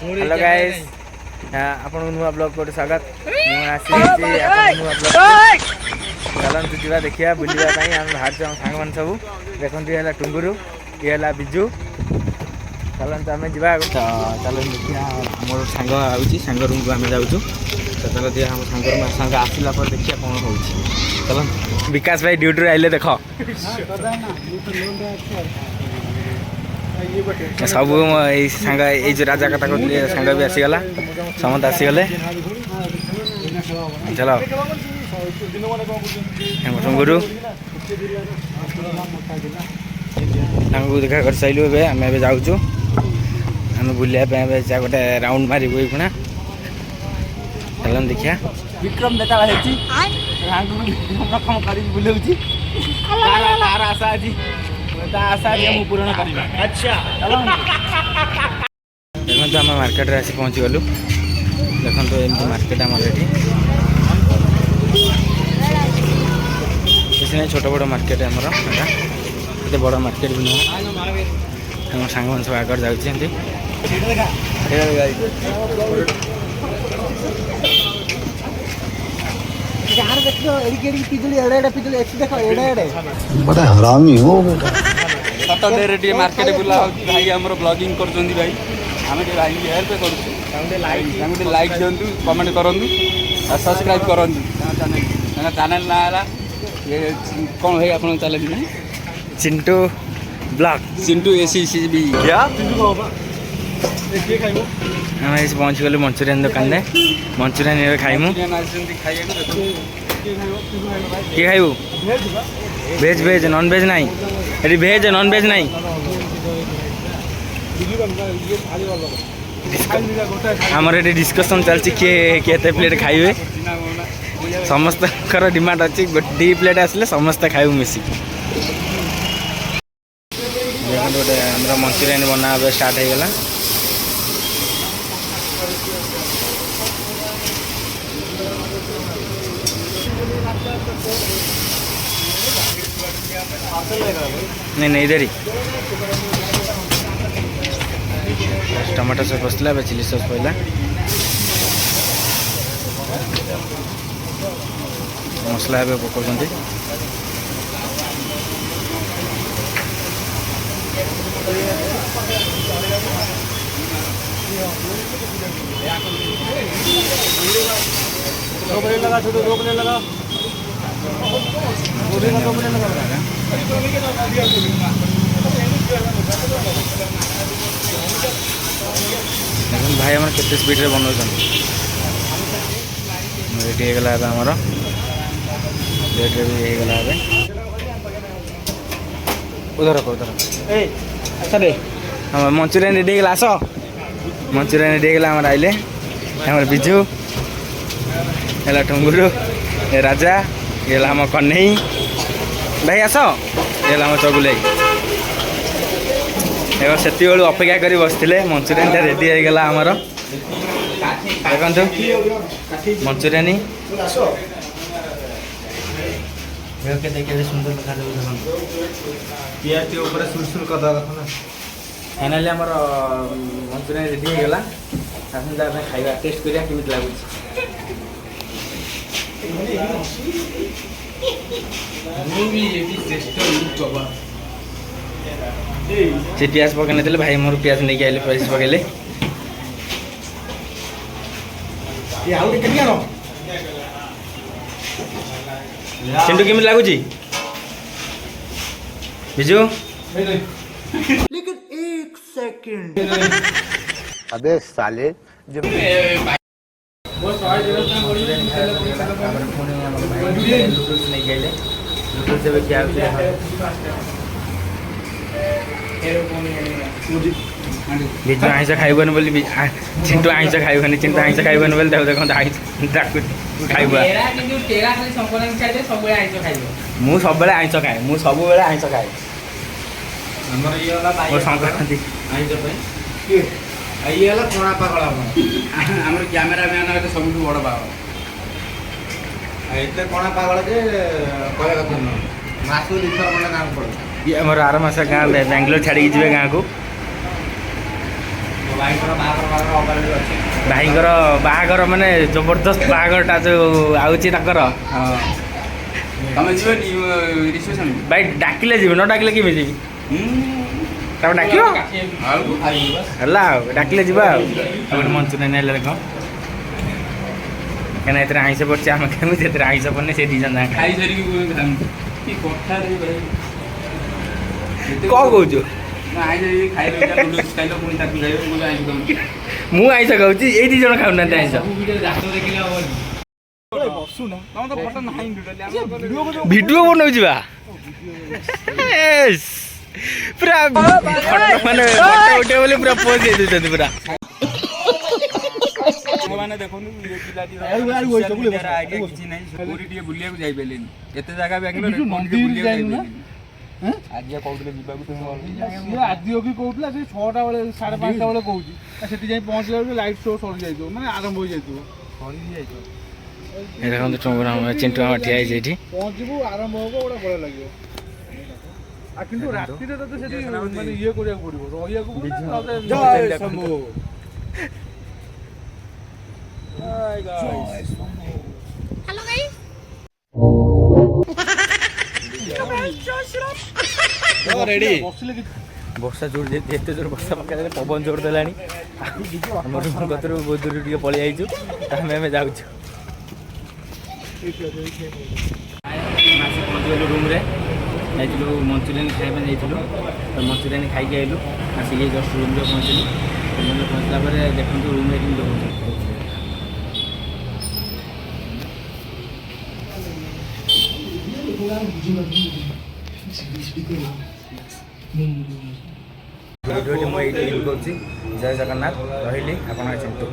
Hello guys आपन नुआ blog को स्वागत नुआ ब्लॉग चलतु जा देखिए बुलवा हम बाहर सांग मान सब देखते है टुंगुरु ये है बिजू चलते आम जा चल देखिए मोर सांग आंग रूम को आम जाऊँ तो चल दिया हम सांग आसला पर देखिए कौन हो चल विकास भाई ड्यूटी आइले देख सब सांग ये राजा कथा कहते सांग भी आसीगला समस्त आसीगले चलो गुरु देखा कर सारू आम जाऊँ आम बुलाया गोटे राउंड मार पुणा चल देखिया विक्रम देखा बुलाऊँ आशा आज आशा पूरण कर देखो आम मार्केट आसी पहुँची गलु देखो एमती मार्केट आम ये छोट बड़ मार्केट आमर ये बड़ मार्केट भी नुह आम सांग मन सब आगे जाऊँगी बड़ा हरामी हो सैटरडे मार्केट बुला भाई आमर ब्लॉगिंग कर भाई आम भाई हेल्प कर लाइक दिंतु कमेंट करूँ और सब्सक्राइब करूँ चैनल ना कौन भाई आप चैनल ना चिंटू ब्लॉग चिंटू एसीसीबी आम ऐसे पहुँच गलु मंचूरियन दुकान में मंचूरियन खाइमु किए खाइबू भेज भेज नॉन भेज नहीं ये भेज नॉन भेज नहीं आमर ये डिस्कसन चलती किए प्लेट खाइबे समस्त डिमांड अच्छी दी प्लेट आसले समस्ते खाइबू मिसिक गोटे मंचूरियन बना स्टार्ट हो गला नहीं नहीं इधर ही टमाटो सॉस बसला चिली सॉस पहला मसला पकाउछन्ति रोकने लगा भाई आम के स्पीड रे बनाऊँ रेडी होगला आमर प्लेट भी होगला उधर उधर हाँ मंचूरियन रेडी होगला आस मंचूरियन रेडी होगला आम आइले आम बिजू है टुंगुरु ये राजा ये आम कन्हई भाई आस ये आम चगुले से अपेक्षा कर बसते मंचूरियन रेडी होगला आमर देखु मंचूरियन देखिए सुंदर देखा पियाज सुलसुल कर फाइनाली आम मंचूरियन रेडी होगला खाଇବା टेस्ट करिया केमिति लागुछि से प्याज पकड़े भाई मोर प्याज नहीं आइले प्याज पकड़े चिंटू केमिति लागुछि बिजू लेकिन एक सेकंड अबे साले जब बिजू आइस खाइबन बोली चिंटू आइस खाइबन चिंटू आइस खाइबन बोली देखो आइस खाइबा मु सब आइस खाए मु सब आइस खाए संक्रांति ये कणा पागल आम कैमेरा मैन सब बड़ पागल एत कणा पागल जे कह कथा मासू दिथर खंडे गाँव पड़े ये आम आर मस गाँव बेंगलोर छाड़ी जी गाँव को ଭାଇଙ୍କର ବାହାଘର ମାନେ ଜବରଦସ୍ତ ବାହାଘରଟା ଯୋଉ ଆଉଛି ତାଙ୍କର। ତମେ ଯିବନି ରିସେପସନ୍? ଭାଇ ଡାକିଲେ ଯିବି, ନ ଡାକିଲେ କେମିତି ଯିବି? ତମେ ଡାକିବ ହେଲା ଆଉ, ଡାକିଲେ ଯିବା ଆଉ। ଗୋଟେ ମଞ୍ଚୁରିଆନ୍ ହେଲେ ଦେଖ, କାହିଁକିନା ଏଥିରେ ଆଇଁଷ ପଡ଼ିଛି, ଆମେ କେମିତି ଏଥିରେ ଆଇଁଷ ପଡ଼ିନି, ସେ ଦୁଇ ଜଣ ଯାକ ଖାଇ ଧରିକି କି କଥା କ'ଣ କହୁଛୁ? ମୁଁ ଆଇଁଷ ଖାଉଛି, ଏଇ ଦୁଇ ଜଣ ଖାଉନାହାନ୍ତି ଆଇଁଷ। ଭିଡ଼ିଓ ବନଉଛି ବା ପୁରା ମାନେ ଉଠେ ବୋଲି ପୁରା ପୋଜ ଦେଇ ଦେଉଛନ୍ତି ପୁରା। କିଛି ନାହିଁ, ପୁରୀ ଟିକେ ବୁଲିବାକୁ ଯାଇପାରିଲେନି, ଏତେ ଜାଗା ବି ଆଜି କହୁଥିଲେ ଯିବାକୁ। ଆଜି ବି କହୁଥିଲା ସେ 6ଟା ବେଳେ 5:30 ବେଳେ କହୁଛି, ସେଠି ଯାଇ ପହଞ୍ଚିଲା ବେଳକୁ ଲାଇଟ୍ ଶୋ ସରିଯାଇଥିବ, ମାନେ ଆରମ୍ଭ ହେଇଯାଇଥିବ। ଦେଖନ୍ତୁ ଚିଣ୍ଟୁ ଆମ ଠିଆ ହେଇଛି ଏଠି। ପହଞ୍ଚିବୁ ଆରମ୍ଭ ହବ, ଗୋଟେ ଭଲ ଲାଗିବ। ଆଉ କିନ୍ତୁ ରାତିରେ ତତେ ସେଠି ମାନେ ଇଏ କରିବାକୁ ପଡିବ, ରହିବାକୁ ବର୍ଷା ଜୋର, ଏତେ ଜୋର ବର୍ଷା ପକେଇଲେ ପବନ ଜୋର ଦେଲାଣି। ଆମ ରୁମ୍ କତରୁ ବହୁତ ଦୂର ଟିକେ ପଳେଇ ଯାଇଛୁ, ଆମେ ଯାଉଛୁ। ପହଞ୍ଚିଗଲୁ ରୁମ୍ରେ, ଯାଇଥିଲୁ ମଞ୍ଚୁରିଆନ୍ ଖାଇବା ପାଇଁ ଯାଇଥିଲୁ, ମଞ୍ଚୁରିଆନ୍ ଖାଇକି ଆଇଲୁ। ଆସିକି ଜଷ୍ଟ ରୁମ୍ରେ ପହଞ୍ଚିଲୁ। ରୁମ୍ରେ ପହଞ୍ଚିଲା ପରେ ଦେଖନ୍ତୁ ରୁମ୍ରେ କେମିତି ରହୁଛି। ଭିଡ଼ିଓଟି ମୁଁ ଏଇଠି ଏଣ୍ଡ କରୁଛି। ଜୟ ଜଗନ୍ନାଥ, ରହିଲି ଆପଣଙ୍କ ଚିଣ୍ଟୁ।